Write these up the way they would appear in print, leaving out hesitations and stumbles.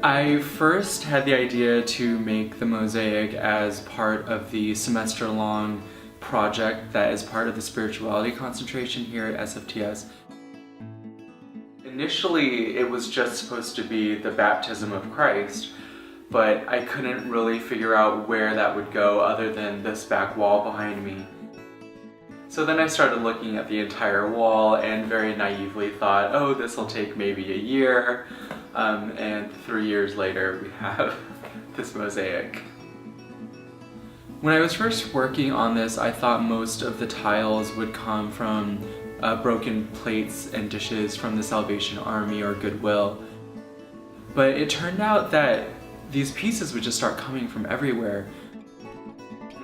I first had the idea to make the mosaic as part of the semester-long project that is part of the spirituality concentration here at SFTS. Initially, it was just supposed to be the baptism of Christ, but I couldn't really figure out where that would go other than this back wall behind me. So then I started looking at the entire wall and very naively thought, oh, this will take maybe a year, and 3 years later we have this mosaic. When I was first working on this, I thought most of the tiles would come from broken plates and dishes from the Salvation Army or Goodwill. But it turned out that these pieces would just start coming from everywhere.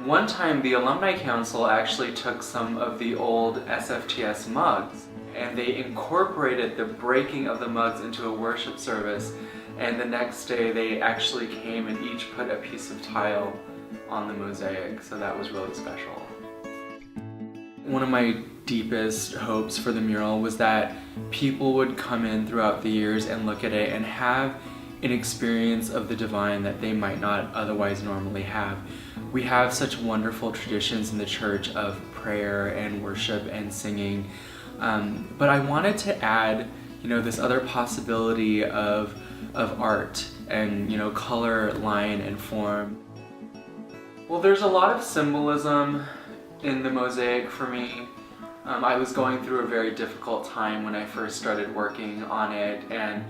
One time, the Alumni Council actually took some of the old SFTS mugs and they incorporated the breaking of the mugs into a worship service, and the next day they actually came and each put a piece of tile on the mosaic, so that was really special. One of my deepest hopes for the mural was that people would come in throughout the years and look at it and have an experience of the divine that they might not otherwise normally have. We have such wonderful traditions in the church of prayer and worship and singing, but I wanted to add, this other possibility of art and, color, line, and form. Well, there's a lot of symbolism in the mosaic for me. I was going through a very difficult time when I first started working on it, and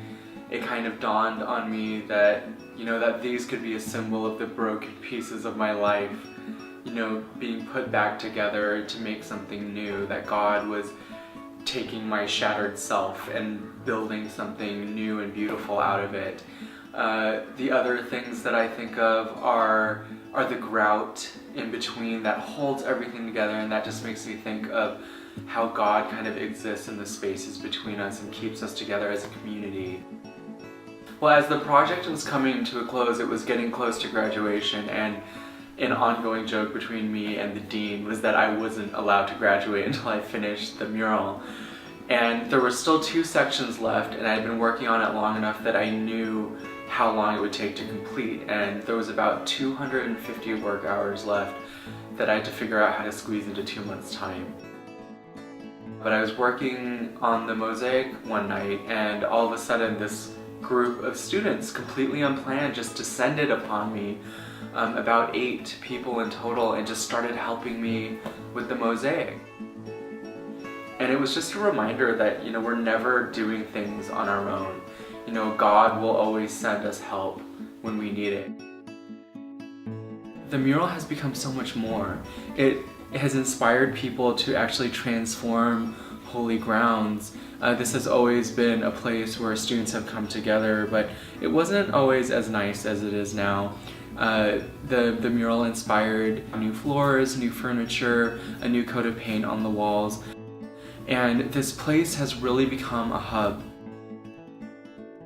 it kind of dawned on me that, that these could be a symbol of the broken pieces of my life, being put back together to make something new, that God was taking my shattered self and building something new and beautiful out of it. The other things that I think of are the grout in between that holds everything together, and that just makes me think of how God kind of exists in the spaces between us and keeps us together as a community. Well, as the project was coming to a close, it was getting close to graduation, and an ongoing joke between me and the dean was that I wasn't allowed to graduate until I finished the mural. And there were still 2 sections left, and I had been working on it long enough that I knew how long it would take to complete, and there was about 250 work hours left that I had to figure out how to squeeze into 2 months' time. But I was working on the mosaic one night, and all of a sudden this group of students, completely unplanned, just descended upon me, about 8 people in total, and just started helping me with the mosaic. And it was just a reminder that, we're never doing things on our own. God will always send us help when we need it. The mural has become so much more. It has inspired people to actually transform holy grounds. This has always been a place where students have come together, but it wasn't always as nice as it is now. The mural inspired new floors, new furniture, a new coat of paint on the walls, and this place has really become a hub.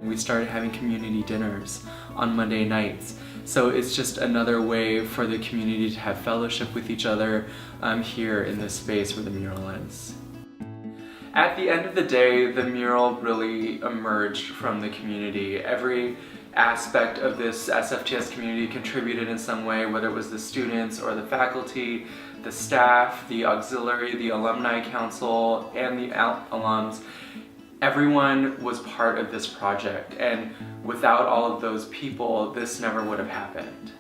We started having community dinners on Monday nights, so it's just another way for the community to have fellowship with each other here in this space where the mural is. At the end of the day, the mural really emerged from the community. Every aspect of this SFTS community contributed in some way, whether it was the students or the faculty, the staff, the auxiliary, the alumni council, and the alums. Everyone was part of this project, and without all of those people, this never would have happened.